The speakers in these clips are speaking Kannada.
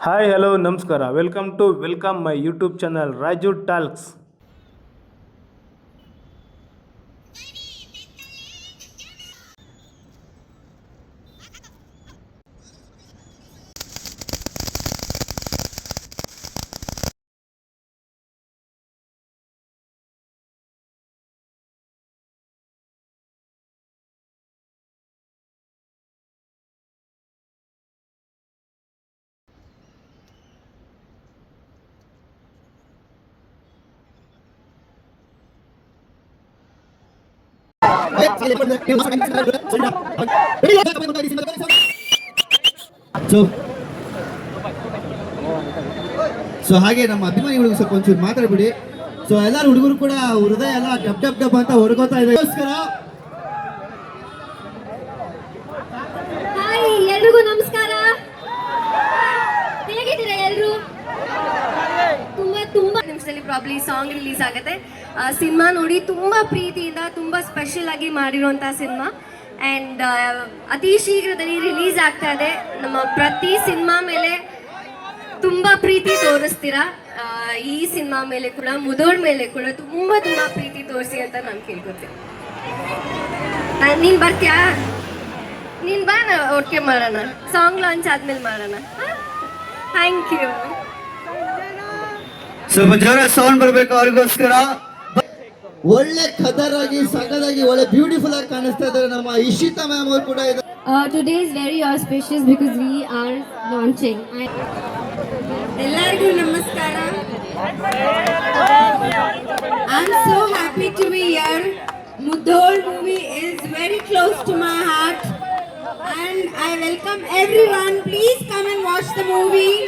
ಹಾಯ್ ಹಲೋ ನಮಸ್ಕಾರ welcome my YouTube channel Raju ಟಾಲ್ಕ್ಸ್. So ಹಾಗೆ ನಮ್ಮ ಅಭಿಮಾನಿಗಳು ಸ್ವಲ್ಪ ಒಂಚೂರು ಮಾತಾಡ್ಬಿಡಿ. ಸೊ ಎಲ್ಲಾರು ಹುಡುಗರು ಕೂಡ ಹೃದಯ ಎಲ್ಲ ಡಬ್ ಡಬ್ ಡಬ್ ಅಂತ ಹೊಡ್ಕೋತಾ ಇದೆ. ಎಲ್ರಿಗೂ ನಮಸ್ಕಾರ. ಹೇಗಿದ್ದೀರಾ ಎಲ್ರು? ತುಂಬಾ ನಿಮಿಷದಲ್ಲಿ ಪ್ರಾಬ್ಲಿ ಸಾಂಗ್ ರಿಲೀಸ್ ಆಗುತ್ತೆ. ಸಿನಿಮಾ ನೋಡಿ ತುಂಬಾ ಪ್ರೀತಿಯಿಂದ ತುಂಬಾ ಸ್ಪೆಷಲ್ ಆಗಿ ಮಾಡಿರುವಂತಹ ಸಿನಿಮಾ ಅಂಡ್ ಅತಿ ಶೀಘ್ರದಲ್ಲಿ ರಿಲೀಸ್ ಆಗ್ತಾ ಇದೆ. ನಮ್ಮ ಪ್ರತಿ ಸಿನಿಮಾ ಮೇಲೆ ತುಂಬಾ ಪ್ರೀತಿ ತೋರಿಸ್ತೀರಾ. ಈ ಸಿನಿಮಾ ಮೇಲೆ ಕೂಡ ಮುದೋಳ್ ಮೇಲೆ ಕೂಡ ತುಂಬಾ ಪ್ರೀತಿ ತೋರಿಸಿ ಅಂತ ನಾನು ಕೇಳ್ಕೊತೀನಿ. ನೀನ್ ಬರ್ತೀಯಾ? ನೀನ್ ಬಾ, ಒಟ್ಟಿಗೆ ಮಾಡೋಣ. ಸಾಂಗ್ ಲಾಂಚ್ ಆದ್ಮೇಲೆ ಮಾಡೋಣ. Thank you. ಸ್ವಲ್ಪ ಜೋರ ಸೌಂಡ್ ಬರ್ಬೇಕು ಅವ್ರಿಗೋಸ್ಕರ. ಒಳ್ಳೆ ಕದರ್ ಆಗಿ ಸಗದಾಗಿ ಒಳ್ಳೆ ಬ್ಯೂಟಿಫುಲ್ ಆಗಿ ಕಾಣಿಸ್ತಾ ಇದ್ದಾರೆ ನಮ್ಮ ಇಶಿತಾ ಮ್ಯಾಮ್ ಅವರು ಕೂಡ ಇದ್ದಾರೆ. Today is very auspicious because we are launching. ಎಲ್ಲರಿಗೂ ನಮಸ್ಕಾರ. I'm so happy to be here. Mudhol movie is very close to my heart and I welcome everyone. Please come and watch the movie.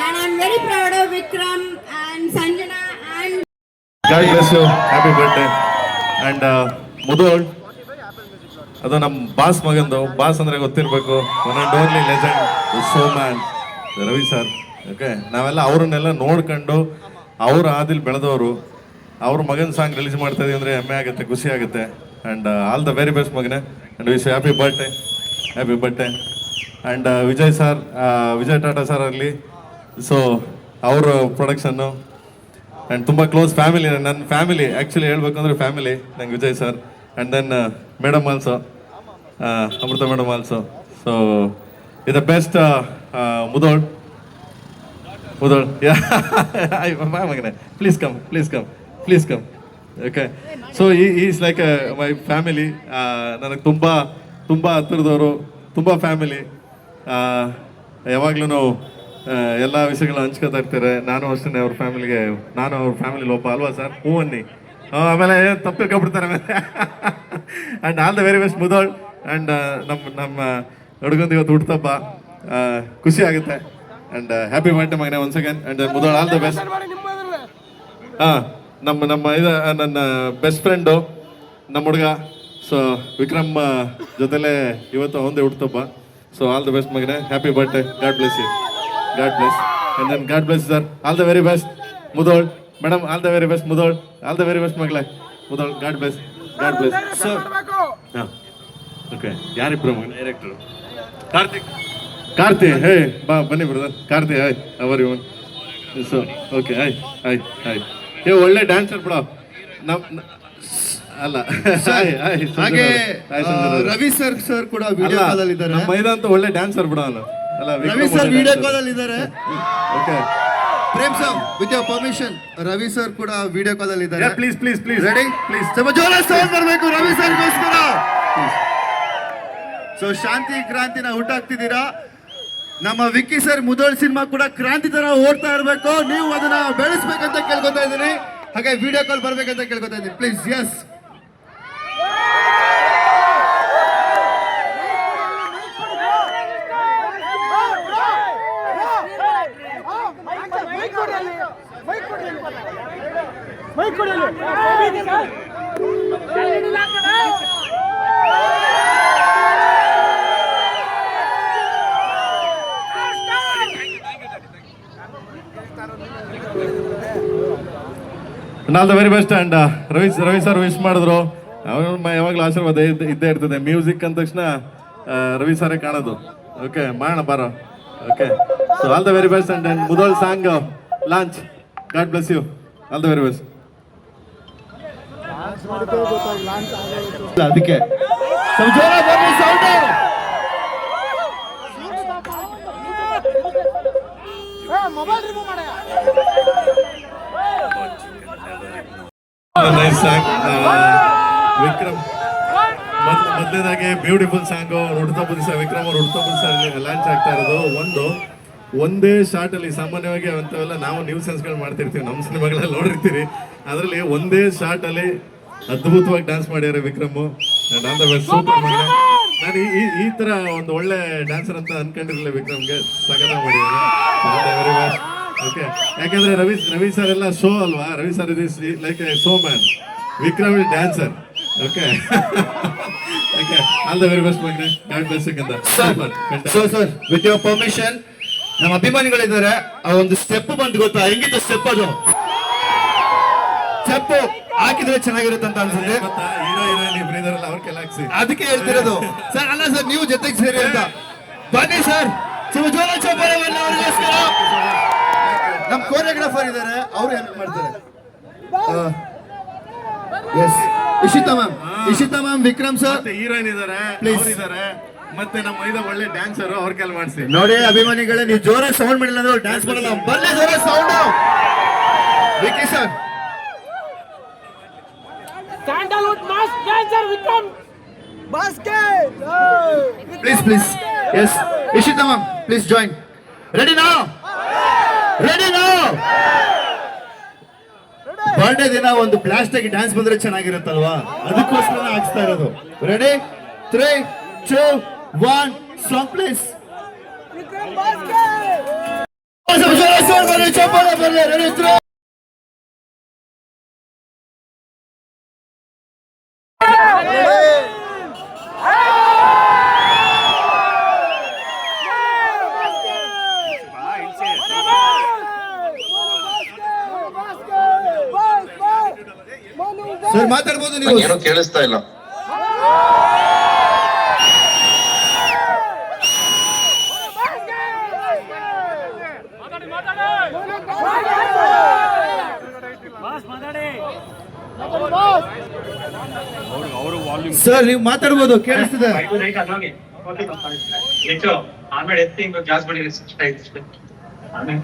And I'm very proud of Vikram and Sanjana and God bless you. Happy birthday. And Mudhol ಅದು ನಮ್ಮ ಬಾಸ್ ಮಗಂದು. ಬಾಸ್ ಅಂದರೆ ಗೊತ್ತಿರಬೇಕು, one and only legend so man Ravi sir. Okay, ನಾವೆಲ್ಲ ಅವ್ರನ್ನೆಲ್ಲ ನೋಡ್ಕೊಂಡು ಅವ್ರ ಆದಿಲ್ ಬೆಳೆದವರು. ಅವ್ರ ಮಗನ ಸಾಂಗ್ ರಿಲೀಸ್ ಮಾಡ್ತಾ ಇದೀವಿ ಅಂದರೆ ಹೆಮ್ಮೆ ಆಗುತ್ತೆ, ಖುಷಿ ಆಗುತ್ತೆ. And all the very best ಮಗನೇ. And wish happy birthday. And Vijay sir, Vijay Tata sir ಆಗಲಿ, ಸೊ ಅವ್ರ ಪ್ರೊಡಕ್ಷನ್ನು ಆ್ಯಂಡ್ ತುಂಬ ಕ್ಲೋಸ್ ಫ್ಯಾಮಿಲಿ. ನನ್ನ ಫ್ಯಾಮಿಲಿ ಆ್ಯಕ್ಚುಲಿ ಹೇಳ್ಬೇಕಂದ್ರೆ ಫ್ಯಾಮಿಲಿ ನಂಗೆ Vijay sir. And then madam also, Amrutha madam also. So ಇದು ಬೆಸ್ಟ್ ಮುದೋಳ್ ಮಗನೆ. Please come. Okay, so is like my family. ನನಗೆ ತುಂಬ ಹತ್ತಿರದವರು, ತುಂಬ ಫ್ಯಾಮಿಲಿ. ಯಾವಾಗ್ಲೂ ಎಲ್ಲ ವಿಷಯಗಳನ್ನ ಹಂಚ್ಕೊತಾ ಇರ್ತಾರೆ. ನಾನು ಅಷ್ಟೇ ಅವ್ರ ಫ್ಯಾಮಿಲಿಗೆ, ನಾನು ಅವ್ರ ಫ್ಯಾಮಿಲಿ ಒಬ್ಬ ಅಲ್ವಾ ಸರ್? ಹೂ ಅನ್ನಿ. ಆಮೇಲೆ ತಪ್ಪು ತಿಳ್ಕೊಬಿಡ್ತಾರೆ ಆಮೇಲೆ. And all the very best Mudhol. And ನಮ್ಮ ಹುಡುಗಂದು ಇವತ್ತು ಹುಟ್ಟುತ್ತಬ್ಬ, ಖುಷಿ ಆಗುತ್ತೆ. ಆ್ಯಂಡ್ ಹ್ಯಾಪಿ ಬರ್ಡೇ ಮಗನೇ once again. And Mudhol all the best. ನಮ್ಮ ಇದು ನನ್ನ ಬೆಸ್ಟ್ ಫ್ರೆಂಡು ನಮ್ಮ ಹುಡುಗ. ಸೊ ವಿಕ್ರಮ್ ಜೊತೆಲೇ ಇವತ್ತು ಒಂದೇ ಹುಟ್ಟುತ್ತಬ್ಬ. ಸೊ ಆಲ್ ದ ಬೆಸ್ಟ್ ಮಗನೇ, happy birthday. God bless you. God bless. And then God bless sir. All the very best. Mudhol. Madam, all the very best. Mudhol. All the very best Magle. Mudhol. God bless. Sir. Okay. Yaribru director. Karthik. Hey. Bunny brother. Karthik. Hi. How are you? So. Okay. Hi. Hey, ಒಳ್ಳೆ ಡ್ಯಾನ್ಸರ್ ಬಿಡ. ಅಲ್ಲ. ಹಾಗೆ ರವಿ ಸರ್ ಕೂಡ ವಿಡಿಯೋ ಕಾಲ್ ಅಲ್ಲಿ ಇದ್ದಾರೆ. ನಮ್ಮ ಮೈದ ಅಂತ ಒಳ್ಳೆ ಡ್ಯಾನ್ಸರ್ ಬಿಡ ಅಲ್ಲ. ರವಿ ಸರ್ ವಿಡಿಯೋ ಕಾಲ್ ಅಲ್ಲಿ ಇದ್ದಾರೆ. Okay, Prem sir with your permission, Ravi sir ಕೂಡ ವಿಡಿಯೋ ಕಾಲ್ ಅಲ್ಲಿ ಇದ್ದಾರೆ. Please ready? ಪ್ಲೀಸ್ ಸ್ವಲ್ಪ ಜೋರ ಸೌಂಡ್ ಬರಬೇಕು ರವಿ ಸರ್ ಗೋಸ್ಕರ. ಸೊ ಶಾಂತಿ ಕ್ರಾಂತಿನ ಹುಟ್ಟಾಕ್ತಿದ್ದೀರಾ. ನಮ್ಮ ವಿಕ್ಕಿ ಸರ್ ಮುದೋಳ್ ಸಿನಿಮಾ ಕೂಡ ಕ್ರಾಂತಿ ತರ ಓಡ್ತಾ ಇರಬೇಕು. ನೀವು ಅದನ್ನ ಬೆಳೆಸ್ಬೇಕಂತ ಕೇಳ್ಕೊತಾ ಇದ್ದೀನಿ. ಹಾಗೆ ವಿಡಿಯೋ ಕಾಲ್ ಬರ್ಬೇಕಂತ ಕೇಳ್ಕೊತಾ ಇದ್ದೀನಿ. Please. Yes, all the very best. And Ravi sir wish ಮಾಡಿದ್ರು. ಅವ್ರ ಯಾವಾಗಲೂ ಆಶೀರ್ವಾದ ಇದ್ದೇ ಇರ್ತದೆ. ಮ್ಯೂಸಿಕ್ ಅಂದ ತಕ್ಷಣ ರವಿ ಸರೇ ಕಾಣೋದು. ಓಕೆ, ಮಾಡೋಣ ಬಾರೋ. Okay so all the very best and Mudhol song launch. God bless you. All the very best. ಅದಕ್ಕೆ ಜೋರ ಬರ್ಲಿ ಸೌಂಡ್. Nice song Vikram. ಮೊದಲನೇದಾಗಿ ಬ್ಯೂಟಿಫುಲ್ ಸಾಂಗು ಹುಡ್ತಾ ಬುದ್ಧಿ ಸರ್ ವಿಕ್ರಮ್ ಅವ್ರು ಹುಡ್ತಾ ಬುದ್ಧಿ ಸರ್ ಲಾಂಚ್ ಆಗ್ತಾ ಇರೋದು. ಒಂದೇ ಶಾರ್ಟ್ ಅಲ್ಲಿ ಸಾಮಾನ್ಯವಾಗಿ ಅಂಥವೆಲ್ಲ ನಾವು ನ್ಯೂಸ್ ಸೆನ್ಸ್ಗಳು ಮಾಡ್ತಿರ್ತೀವಿ, ನಮ್ಮ ಸಿನಿಮಾಗಳಲ್ಲಿ ನೋಡಿರ್ತೀವಿ. ಅದರಲ್ಲಿ ಒಂದೇ ಶಾರ್ಟ್ ಅಲ್ಲಿ ಅದ್ಭುತವಾಗಿ ಡ್ಯಾನ್ಸ್ ಮಾಡ್ಯಾರೆ ವಿಕ್ರಮ್. ಸೂಪರ್. ನಾನು ಈ ತರ ಒಂದು ಒಳ್ಳೆ ಡ್ಯಾನ್ಸರ್ ಅಂತ ಅನ್ಕೊಂಡಿರಲಿಲ್ಲ. ವಿಕ್ರಮ್ಗೆ ಸಗದ ಮಾಡಿದ್ದಾರೆ. ಓಕೆ, ಯಾಕಂದ್ರೆ ರವಿ ಸರ್ ಎಲ್ಲ ಶೋ ಅಲ್ವಾ. Ravi sir is like A show man, Vikram is dancer. Okay okay, all the very best ಮಗನೇ. ಗಾಡ್ ಬ್ಲೆಸ್ ಯು ಕಂದ. ಸರ್ ವಿತ್ ಯುವರ್ ಪರ್ಮಿಷನ್, ನಮ್ಮ ಅಭಿಮಾನಿಗಳಿದ್ದಾರೆ. ಆ ಒಂದು ಸ್ಟೆಪ್ ಬಂದು ಗೊತ್ತಾ, ಹೆಂಗಿತ್ತು ಸ್ಟೆಪ್? ಅದು ಸ್ಟೆಪ್ ಹಾಕಿದ್ರೆ ಚೆನ್ನಾಗಿರುತ್ತೆ ಅಂತ ಅನ್ಸುತ್ತೆ. ಹೀರೋ ಹೀರೋಯಿನ್ ಇಬ್ರು ಇದಾರಲ್ಲ ಅವ್ರ ಕೆಲ ಹಾಕ್ಸಿ. ಅದಕ್ಕೆ ಹೇಳ್ತಿರೋದು ಸರ್. ಅಲ್ಲ ಸರ್, ನೀವು ಜೊತೆಗೆ ಸೇರಿ ಅಂತ ಬನ್ನಿ ಸರ್. ಜೋರ ಚಪ್ಪಾಳೆ ಅವ್ರಿಗೋಸ್ಕರ. ನಮ್ಮ ಕೋರಿಯೋಗ್ರಾಫರ್ ಇದ್ದಾರೆ, ಅವರು ಹೆಲ್ಪ್ ಮಾಡ್ತಾರೆ. Yes, Ishita ma'am, Vikram sir, heroine ಇದಾರೆ, Please. ಇದಾರೆ, ಮತ್ತೆ ನಮ್ಮ ಮೈದ ಒಳ್ಳೆ ಡ್ಯಾನ್ಸರ್, ಅವ್ರ ಕೆಲ ಮಾಡಿಸಿ. ನೋಡಿ ಅಭಿಮಾನಿಗಳೇ, ನೀವು ಜೋರ ಸೌಂಡ್ ಮಾಡಿಲ್ಲ ಅಂದ್ರೆ ಅವ್ರು ಡ್ಯಾನ್ಸ್ ಮಾಡಲ್ಲ. ಬನ್ನಿ ಜೋರ sound. Vicky sir, Sandalwood mass dancer Vikram basket. Please. Yes, Ishita ma'am, please join. Ready now. Birthday ದಿನ ಒಂದು ಪ್ಲಾಸ್ಟಿಕ್ ಡ್ಯಾನ್ಸ್ ಬಂದ್ರೆ ಚೆನ್ನಾಗಿರುತ್ತಲ್ವಾ, ಅದಕ್ಕೋಸ್ಕರ ಹಾಕ್ಸ್ತಾ ಇರೋದು. Ready, 3, 2, 1, song please. Vikram basket. Ready, sir ಮಾತಾಡ್ಬೋದು ನೀವು? ಏನೂ ಕೇಳಿಸ್ತಾ ಇಲ್ಲ. ಸರ್ ನೀವು ಮಾತಾಡ್ಬೋದು, ಕೇಳಿಸ್ತಿದೆ. ಆಮೇಲೆ ಎತ್ತಿ ಗ್ಲಾಸ್ ಬಡಿ ಆಮೇಲೆ